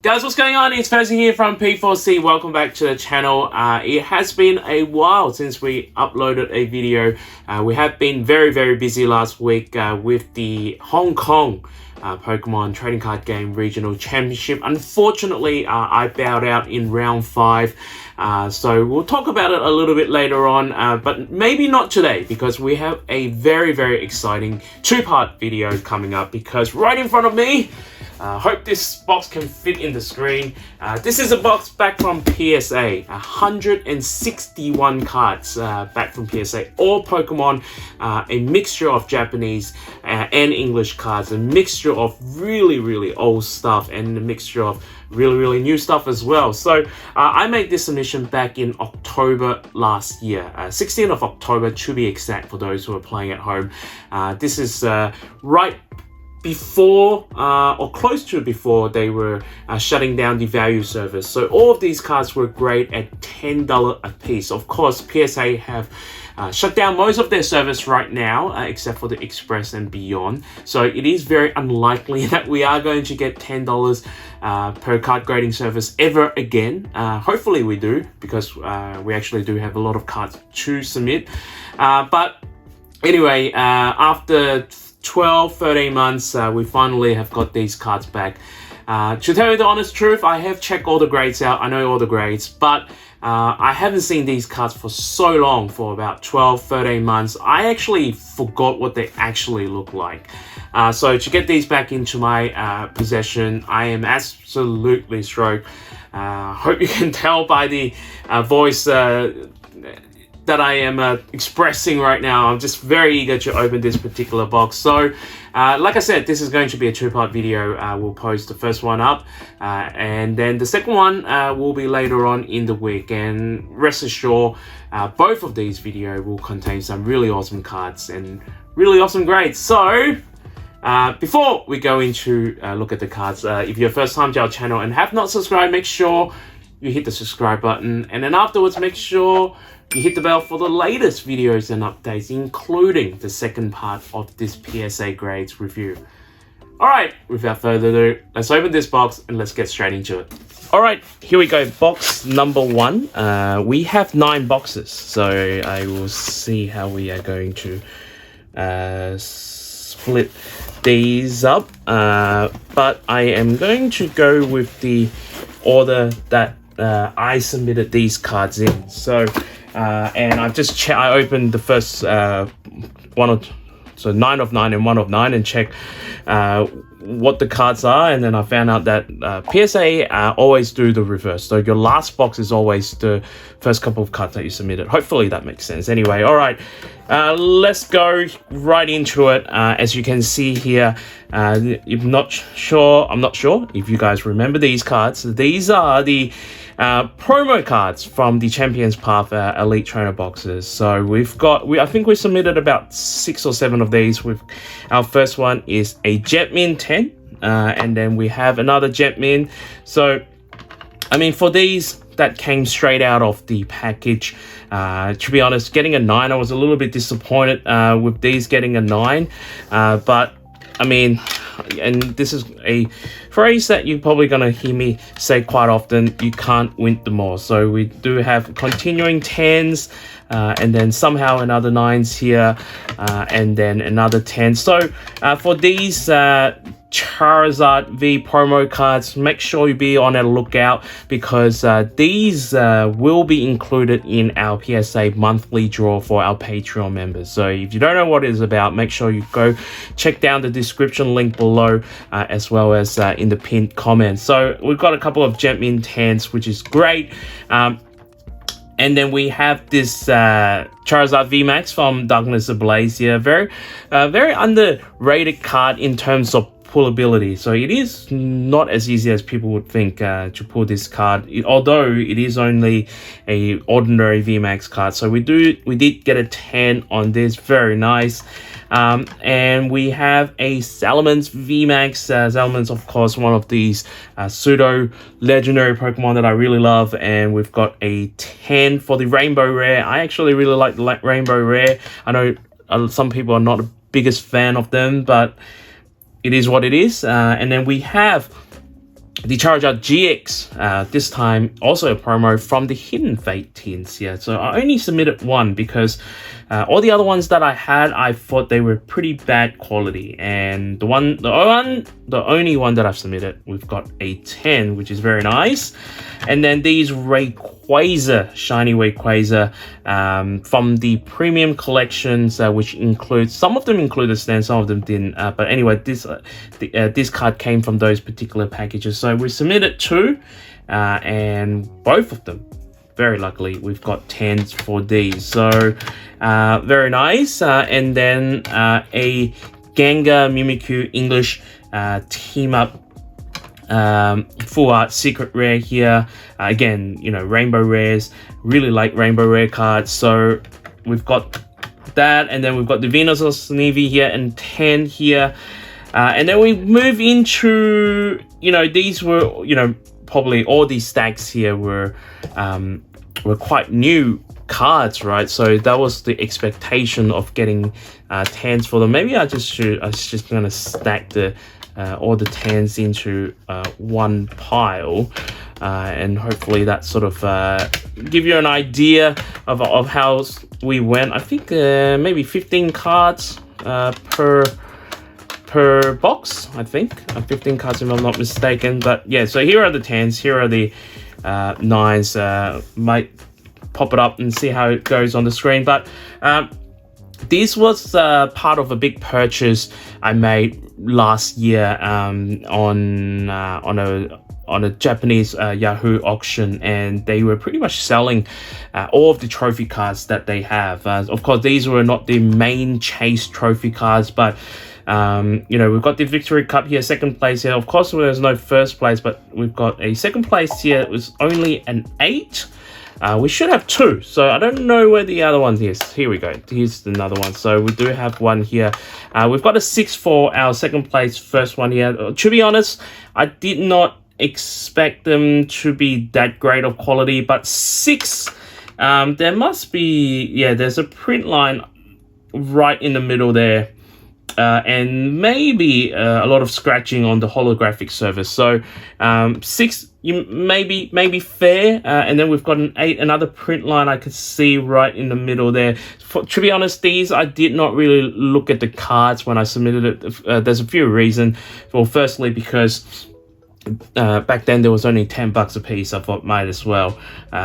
Guys, what's going on? It's Percy here from P4C. Welcome back to the channel. It has been a while since we uploaded a video. We have been very busy last week with the Hong Kong Pokemon Trading Card Game Regional Championship. Unfortunately, I bowed out in round 5. So we'll talk about it a little bit later on, but maybe not today because we have a very exciting 2-part video coming up because right in front of me, hope this box can fit in the screen. This is a box back from PSA, 161 cards back from PSA, all Pokemon, a mixture of Japanese and English cards, a mixture of really old stuff and a mixture of really new stuff as well. So I made this submission back in October last year, 16th of October to be exact for those who are playing at home. This is right before or close to before they were shutting down the value service. So all of these cards were great at $10 a piece. Of course, PSA have shut down most of their service right now, except for the Express and Beyond. So it is very unlikely that we are going to get $10 per card grading service ever again. Hopefully we do, because we actually do have a lot of cards to submit. But anyway, after 12-13 months, we finally have got these cards back. To tell you the honest truth, I have checked all the grades out. I know all the grades, but I haven't seen these cards for so long, for about 12-13 months. I actually forgot what they actually look like. So to get these back into my possession, I am absolutely stoked. Hope you can tell by the voice that I am expressing right now. I'm just very eager to open this particular box. So like I said, this is going to be a 2-part video. We'll post the first one up and then the second one will be later on in the week, and rest assured both of these videos will contain some really awesome cards and really awesome grades. So before we go into look at the cards, if you're first time to our channel and have not subscribed, make sure you hit the subscribe button, and then afterwards make sure you hit the bell for the latest videos and updates, including the second part of this PSA grades review. Alright, without further ado, let's open this box and let's get straight into it. Alright, here we go. Box number 1. We have 9 boxes, so I will see how we are going to split these up. But I am going to go with the order that I submitted these cards in. So and I've just I opened the first 9 of 9 and 1 of 9 and checked what the cards are, and then I found out that PSA always do the reverse. So your last box is always the first couple of cards that you submitted. Hopefully that makes sense. Anyway, all right, let's go right into it. As you can see here, I'm not sure if you guys remember these cards. These are the promo cards from the Champions Path Elite Trainer boxes. So I think we submitted about 6 or 7 of these. Our first one is a Jetmin 10, and then we have another Jetmin. So I mean, for these that came straight out of the package, to be honest, getting a 9, I was a little bit disappointed with these getting a 9, but I mean, and this is a phrase that you're probably going to hear me say quite often, you can't win them all. So we do have continuing 10s, and then somehow another 9s here, and then another 10. So for these Charizard V promo cards, make sure you be on a lookout, because these will be included in our PSA monthly draw for our Patreon members. So if you don't know what it is about, make sure you go check down the description link below, as well as in the pinned comments. So we've got a couple of Jetmin 10s, which is great. And then we have this Charizard VMAX from Darkness Ablaze here. Very underrated card in terms of pullability. So it is not as easy as people would think to pull this card, although it is only a ordinary VMAX card. So we did get a 10 on this. Very nice. And we have a Salamence VMAX. Salamence, of course, one of these pseudo legendary Pokemon that I really love, and we've got a 10 for the Rainbow Rare. I actually really like the Rainbow Rare. I know some people are not the biggest fan of them, but it is what it is. And then we have the Charizard GX, this time also a promo from the Hidden Fate tins. Yeah, so I only submitted one because all the other ones that I had, I thought they were pretty bad quality, and the only one that I've submitted, we've got a 10, which is very nice. And then these Rayquaza, shiny Rayquaza, from the premium collections, which includes, some of them included stand, some of them didn't. But anyway, this card came from those particular packages. So we submitted two, and both of them, very luckily, we've got 10s for these. So very nice. And then a Gengar Mimikyu English team up full art secret rare here. Again, you know, rainbow rares, really like rainbow rare cards. So we've got that, and then we've got the Venusaur Snivy here and 10 here. And then we move into, you know, these were, you know, probably all these stacks here were quite new cards, right? So that was the expectation of getting 10s for them. Maybe I was just gonna stack the all the 10s into one pile, and hopefully that sort of give you an idea of how we went. I think maybe 15 cards per box, I think 15 cards if I'm not mistaken. But yeah, so here are the 10s, here are the 9s. Might pop it up and see how it goes on the screen. But this was part of a big purchase I made last year on a Japanese Yahoo auction, and they were pretty much selling all of the trophy cards that they have. Of course, these were not the main chase trophy cards, but you know, we've got the Victory Cup here, second place here. Of course, there's no first place, but we've got a second place here. It was only an 8. We should have 2, so I don't know where the other one is. Here we go. Here's another one. So we do have one here. We've got a 6 for our second place, first one here. To be honest, I did not expect them to be that great of quality, but 6, there must be, yeah, there's a print line right in the middle there. And maybe a lot of scratching on the holographic surface. So 6, you maybe fair. And then we've got an 8, another print line I could see right in the middle there. To be honest, these, I did not really look at the cards when I submitted it. There's a few reasons. Well, firstly, because back then there was only $10 a piece. I thought might as well, so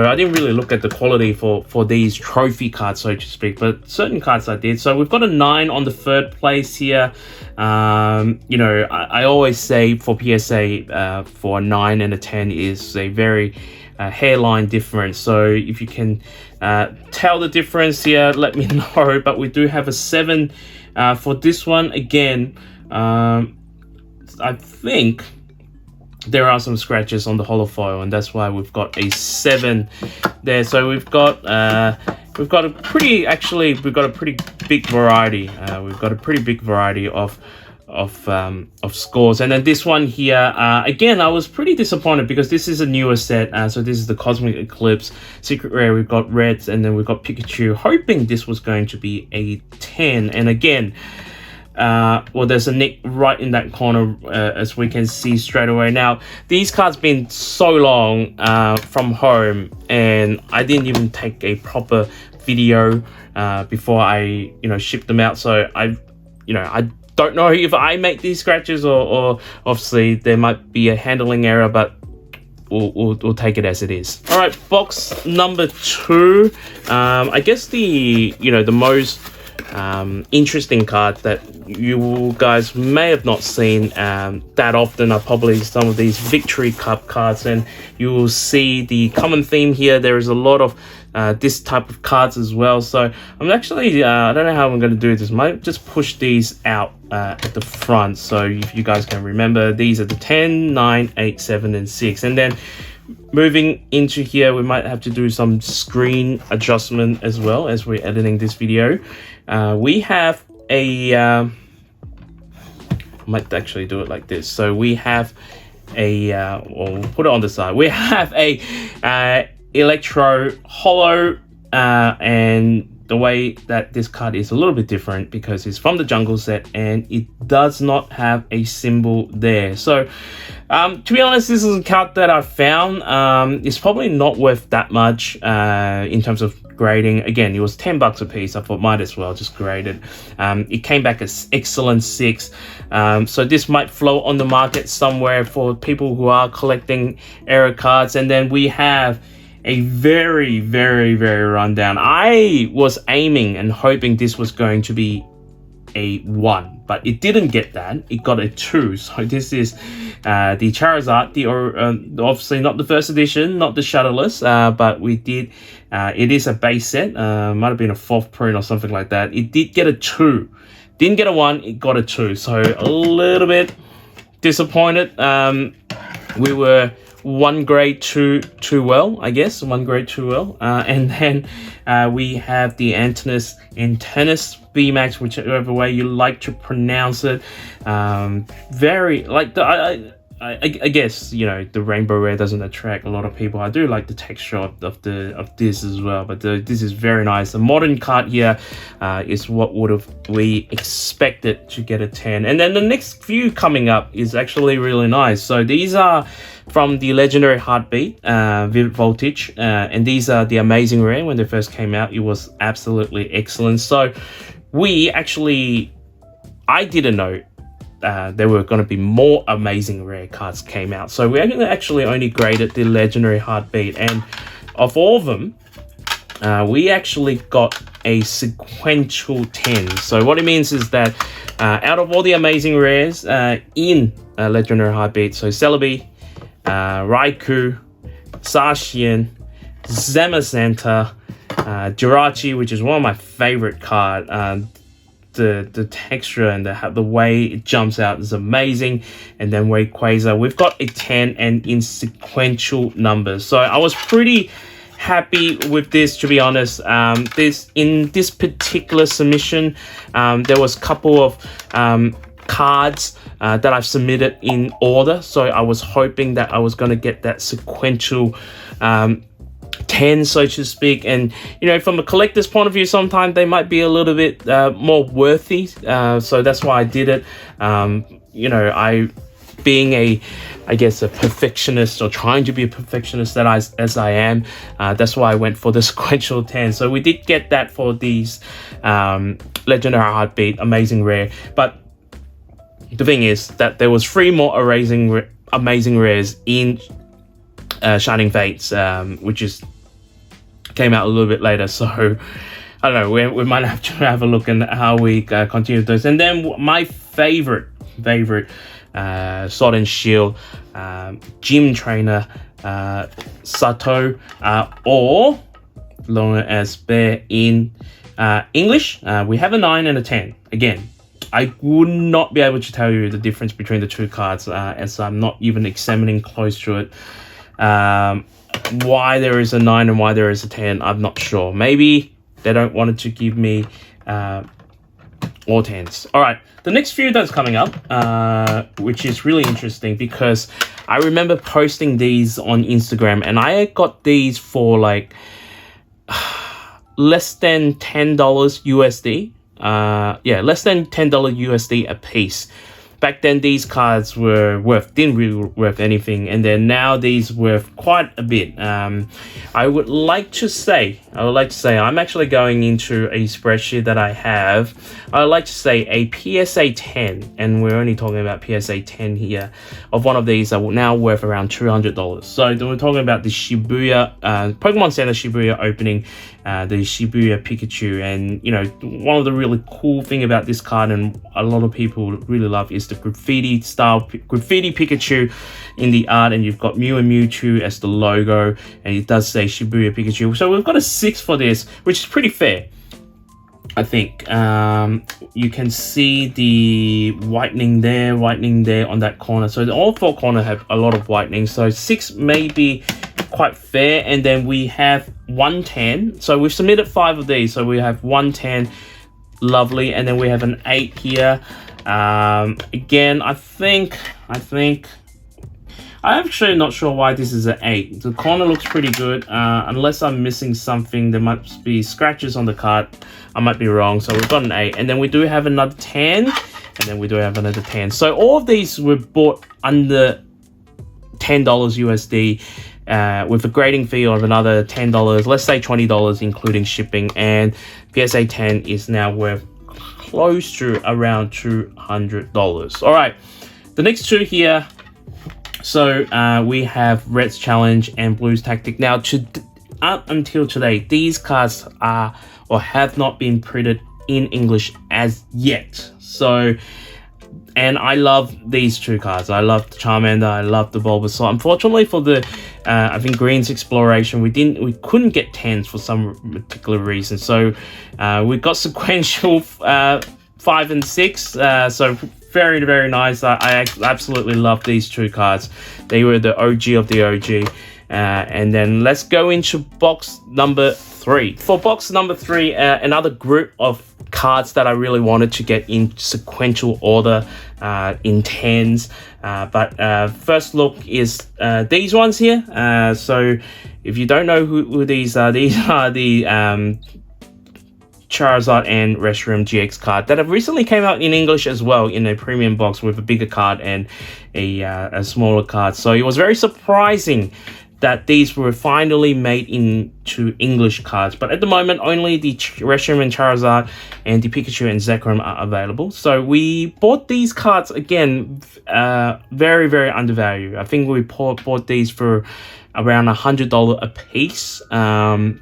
I didn't really look at the quality for these trophy cards, so to speak, but certain cards I did. So we've got a 9 on the third place here. You know, I always say for PSA, for a 9 and a 10 is a very hairline difference. So if you can tell the difference here, let me know. But we do have a 7 for this one. Again, I think there are some scratches on the holofoil, and that's why we've got a 7 there. So we've got a pretty big variety. We've got a pretty big variety of scores. And then this one here, again, I was pretty disappointed because this is a newer set. So this is the Cosmic Eclipse Secret Rare. We've got Reds, and then we've got Pikachu, hoping this was going to be a 10. And again, well, there's a nick right in that corner, as we can see straight away. Now, these cards been so long from home, and I didn't even take a proper video before I, shipped them out. So I don't know if I make these scratches or obviously there might be a handling error, but we'll take it as it is. All right, box number 2. I guess the most interesting card that you guys may have not seen that often are probably some of these Victory Cup cards, and you will see the common theme here. There is a lot of this type of cards as well. So I'm actually I don't know how I'm going to do this. I might just push these out at the front, so if you guys can remember, these are the 10, 9, 8, 7, and 6. And then moving into here, we might have to do some screen adjustment as well as we're editing this video. We have a might actually do it like this. So we have a we'll put it on the side. We have a Electro Holo, and the way that this card is a little bit different because it's from the jungle set and it does not have a symbol there. So to be honest, this is a card that I found. It's probably not worth that much in terms of grading. Again, it was $10 a piece. I thought might as well just grade it. It came back as excellent 6. So this might float on the market somewhere for people who are collecting error cards. And then we have a very rundown. I was aiming and hoping this was going to be a 1, but it didn't get that. It got a 2. So this is the Charizard, obviously not the first edition, not the shuttleless, but we did. It is a base set. Might have been a 4th print or something like that. It did get a 2. Didn't get a 1. It got a 2. So a little bit disappointed. We were 1 grade too well, I guess. 1 grade too well. And then we have the Antennas VMAX, whichever way you like to pronounce it. Very like I guess, you know, the rainbow rare doesn't attract a lot of people. I do like the texture of this as well, but this is very nice. The modern card here is what we expected to get a 10. And then the next few coming up is actually really nice. So these are from the legendary Heartbeat, Vivid Voltage, and these are the amazing rare. When they first came out, it was absolutely excellent. So I didn't know there were going to be more amazing rare cards came out. So we actually only graded the legendary Heartbeat, and of all of them, we actually got a sequential 10. So what it means is that out of all the amazing rares in legendary Heartbeat, so Celebi, Raikou, Zacian, Zamazenta, Jirachi, which is one of my favorite cards. The texture and the way it jumps out is amazing. And then Rayquaza, we've got a 10 and in sequential numbers. So I was pretty happy with this, to be honest. In this particular submission, there was a couple of cards that I've submitted in order, so I was hoping that I was going to get that sequential 10, so to speak. And you know, from a collector's point of view, sometimes they might be a little bit more worthy, so that's why I did it. You know, I being I guess a perfectionist, or trying to be a perfectionist as I am, that's why I went for the sequential 10. So we did get that for these legendary Heartbeat amazing rare, but the thing is that there was 3 more amazing rares in Shining Fates, which came out a little bit later. So I don't know, we might have to have a look at how we continue with those. And then my favorite Sword and Shield gym trainer, Sato, or known as Bear in English. We have a 9 and a 10. Again, I would not be able to tell you the difference between the 2 cards, as I'm not even examining close to it. Why there is a 9 and why there is a 10, I'm not sure. Maybe they don't want to give me all 10s. All right, the next few that's coming up, which is really interesting because I remember posting these on Instagram, and I got these for like less than $10 USD. Yeah, less than $10 USD a piece. Back then, these cards didn't really worth anything, and then now these worth quite a bit. I would like to say, I'm actually going into a spreadsheet that I have. I would like to say a PSA 10, and we're only talking about PSA 10 here, of one of these are now worth around $200. So we're talking about the Shibuya, Pokemon Center Shibuya opening, the Shibuya Pikachu. And you know, one of the really cool thing about this card, and a lot of people really love, is the graffiti Pikachu in the art, and you've got Mew and Mewtwo as the logo, and it does say Shibuya Pikachu. So we've got a 6 for this, which is pretty fair, I think. You can see the whitening there on that corner. So all 4 corners have a lot of whitening, so 6 may be quite fair. And then we have 110. So we've submitted 5 of these, so we have 110, lovely. And then we have an 8 here. Again, I think I'm actually not sure why this is an 8. The corner looks pretty good. Unless I'm missing something, there might be scratches on the card. I might be wrong. So we've got an 8. And then we do have another 10. And then we do have another 10. So all of these were bought under $10 USD. With a grading fee of another $10, let's say $20 including shipping, and PSA 10 is now worth close to around $200. All right, the next two here. So we have Red's Challenge and Blue's Tactic. Now, up until today, these cards are or have not been printed in English as yet. So, and I love these two cards. I love the Charmander. I love the Bulbasaur. Unfortunately for the, I think Green's Exploration, we couldn't get 10s for some particular reason. So we got Sequential 5 and 6. So very, very nice. I absolutely love these two cards. They were the OG of the OG. And then let's go into box number 3. For box number 3, another group of cards that I really wanted to get in sequential order in 10s. But first look is these ones here. So if you don't know who these are the Charizard and Reshiram GX card that have recently came out in English as well in a premium box with a bigger card and a smaller card. So it was very surprising that these were finally made into English cards. But at the moment, only the Reshiram and Charizard and the Pikachu and Zekrom are available. So we bought these cards, again, very, very undervalued. I think we bought these for around $100 a piece. And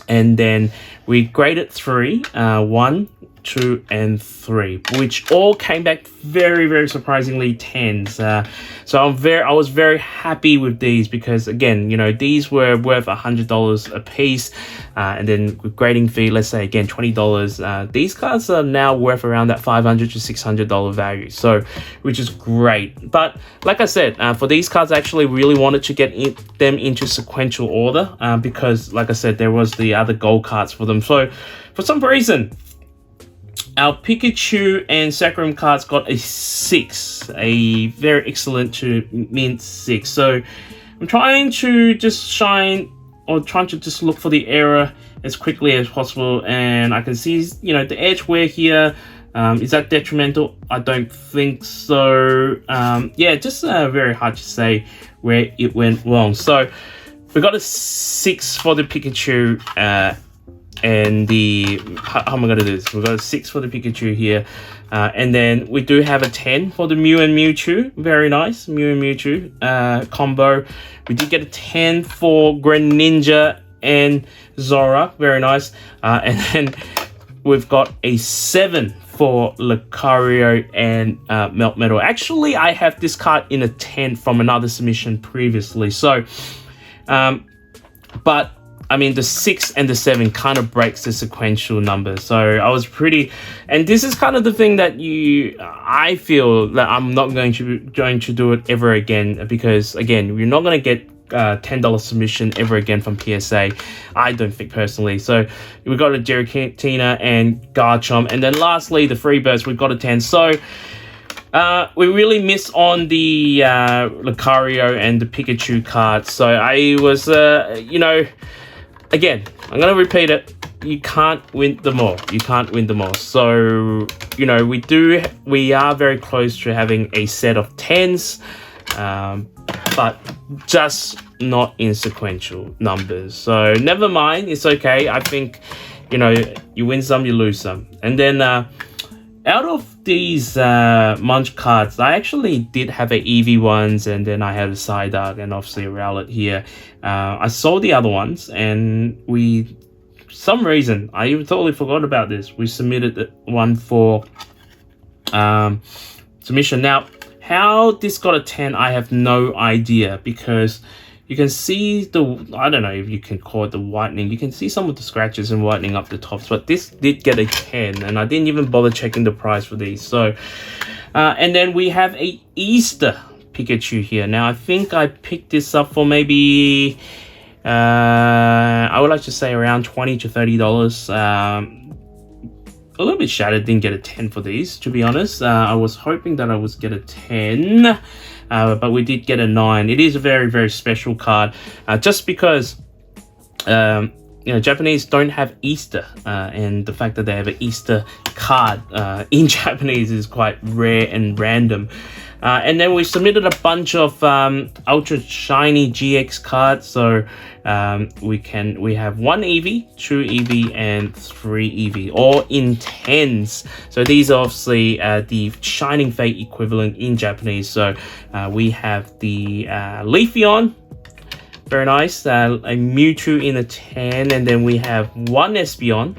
then we graded 3, 1, 2, and 3, which all came back very, very surprisingly 10s. So I was very happy with these because, again, you know, these were worth $100 a piece, and then with grading fee, let's say again $20. These cards are now worth around that $500 to $600 value, so which is great. But like I said, for these cards, I actually really wanted to get them into sequential order because, like I said, there was the other gold cards for them. So for some reason, our Pikachu and Zekrom cards got a 6, a very excellent to mint 6. So I'm trying to just look for the error as quickly as possible, and I can see, you know, the edge wear here. Is that detrimental? I don't think so. Yeah, just very hard to say where it went wrong. So we got a 6 for the Pikachu. And how am I going to do this? We've got a 6 for the Pikachu here. And then we do have a 10 for the Mew and Mewtwo. Very nice. Mew and Mewtwo combo. We did get a 10 for Greninja and Zora. Very nice. And then we've got a 7 for Lucario and Meltmetal. Actually, I have this card in a 10 from another submission previously. So, but I mean, the 6 and the 7 kind of breaks the sequential number. So I was pretty, and this is kind of the thing that I feel that I'm not going to do it ever again, because again, you're not going to get $10 submission ever again from PSA, I don't think personally. So we got a Giratina and Garchomp, and then lastly the Freebirds, we've got a 10. So we really miss on the Lucario and the Pikachu cards. So I was, you know, again, I'm going to repeat it. You can't win them all. You can't win them all. So, you know, we are very close to having a set of 10s, but just not in sequential numbers. So never mind. It's okay. I think, you know, you win some, you lose some. And then out of these Munch cards, I actually did have a Eevee ones, and then I had a Psyduck and obviously a Rowlet here. I saw the other ones, and for some reason, I even totally forgot about this. We submitted one for submission. Now, how this got a 10, I have no idea, because you can see I don't know if you can call it the whitening. You can see some of the scratches and whitening up the tops, but this did get a 10, and I didn't even bother checking the price for these. So, and then we have a Easter Pikachu here. Now, I think I picked this up for maybe, I would like to say around $20 to $30. A little bit shattered, didn't get a 10 for these, to be honest. I was hoping that I would get a 10. but we did get a 9. It is a very, very special card, just because Japanese don't have Easter, and the fact that they have an Easter card in Japanese is quite rare and random. And then we submitted a bunch of ultra shiny GX cards. So we have 1 EV, 2 EV, and 3 EV, all in 10s. So these are obviously the Shining Fate equivalent in Japanese. So we have the Leafeon. Very nice. A Mewtwo in a 10, and then we have 1 Espeon,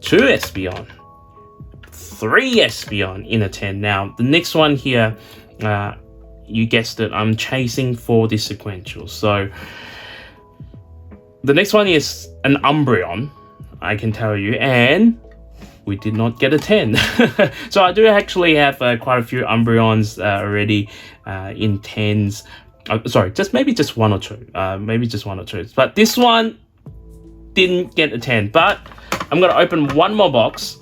2 Espeon, 3 Espeon in a 10. Now, the next one here, you guessed it, I'm chasing for the sequential. So, the next one is an Umbreon, I can tell you, and we did not get a 10. So, I do actually have quite a few Umbreons already in 10s. Sorry, maybe just one or two. But this one didn't get a 10. But I'm going to open one more box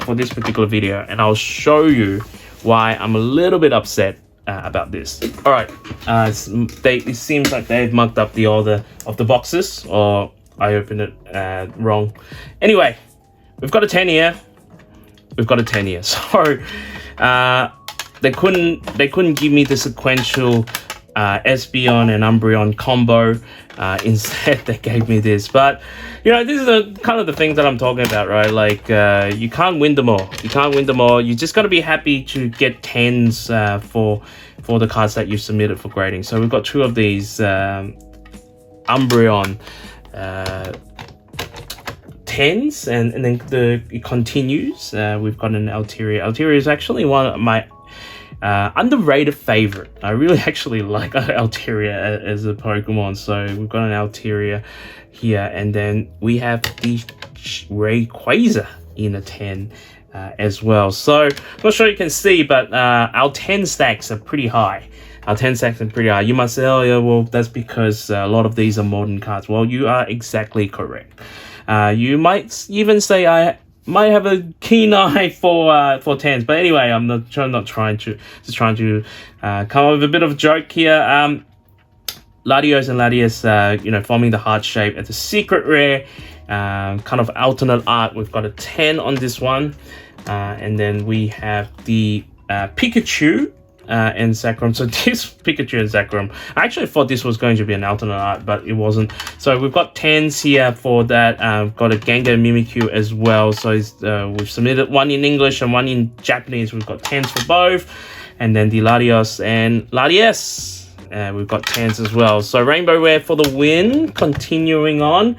for this particular video, and I'll show you why I'm a little bit upset about this. All right, it seems like they've mucked up the order of the boxes, or I opened it wrong. Anyway, we've got a 10 here. So they couldn't give me the sequential Espeon and Umbreon combo. Instead they gave me this. But this is kind of the things that I'm talking about, right? Like you can't win them all. You just got to be happy to get 10s for the cards that you submitted for grading. So we've got 2 of these Umbreon 10s, and then it continues. We've got an Altaria. Altaria is actually one of my underrated favorite. I really actually like Altaria as a Pokemon. So we've got an Altaria here, and then we have the Rayquaza in a 10 as well. So I'm not sure you can see, but our 10 stacks are pretty high. You might say, oh yeah, well that's because a lot of these are modern cards. Well, you are exactly correct. You might even say I might have a keen eye for 10s, but anyway, I'm not trying to come up with a bit of a joke here. Latios and Latias, forming the heart shape. It's a secret rare, kind of alternate art. We've got a 10 on this one, and then we have the Pikachu and Zekrom. So this Pikachu and Zekrom, I actually thought this was going to be an alternate art, but it wasn't. So we've got 10s here for that. We've got a Gengar Mimikyu as well. So we've submitted 1 in English and 1 in Japanese. We've got 10s for both. And then the Latios and Latias, we've got 10s as well. So Rainbow Rare for the win. Continuing on.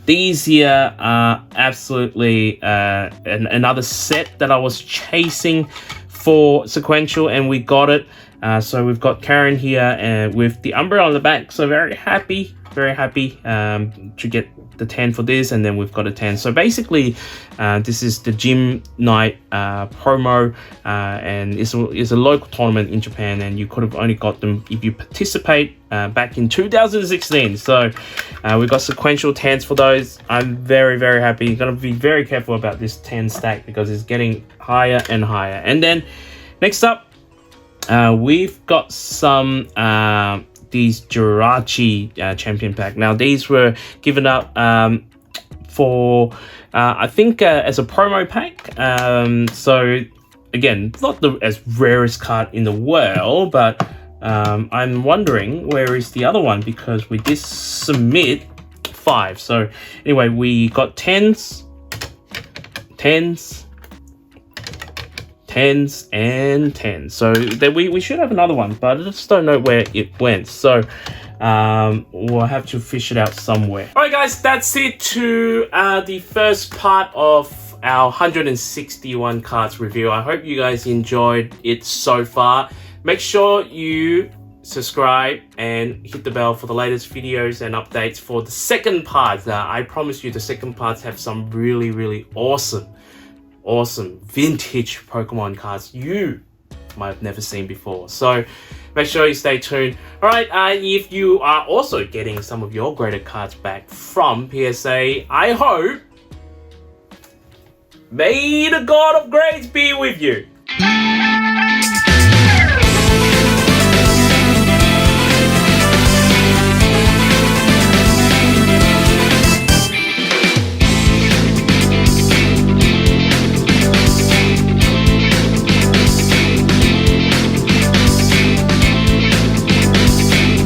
These here are absolutely another set that I was chasing for sequential, and we got it. So we've got Karen here with the Umbreon on the back. So very happy to get the 10 for this, and then we've got a 10. So basically, this is the Gym Night promo, and it's a local tournament in Japan, and you could have only got them if you participate back in 2016. So we got sequential 10s for those. I'm very happy. You're gonna be very careful about this 10 stack because it's getting higher and higher. And then next up, we've got some these Jirachi champion pack. Now these were given up for I think as a promo pack. So again, not the as rarest card in the world, but I'm wondering where is the other one, because we did submit 5. So anyway, we got 10s, and 10s. So that we should have another one, but I just don't know where it went. So we'll have to fish it out somewhere. All right, guys, that's it to the first part of our 161 cards review. I hope you guys enjoyed it so far. Make sure you subscribe and hit the bell for the latest videos and updates for the second part. I promise you the second parts have some really awesome vintage Pokemon cards you might have never seen before. So make sure you stay tuned. All right, if you are also getting some of your graded cards back from PSA, I hope may the God of Grades be with you.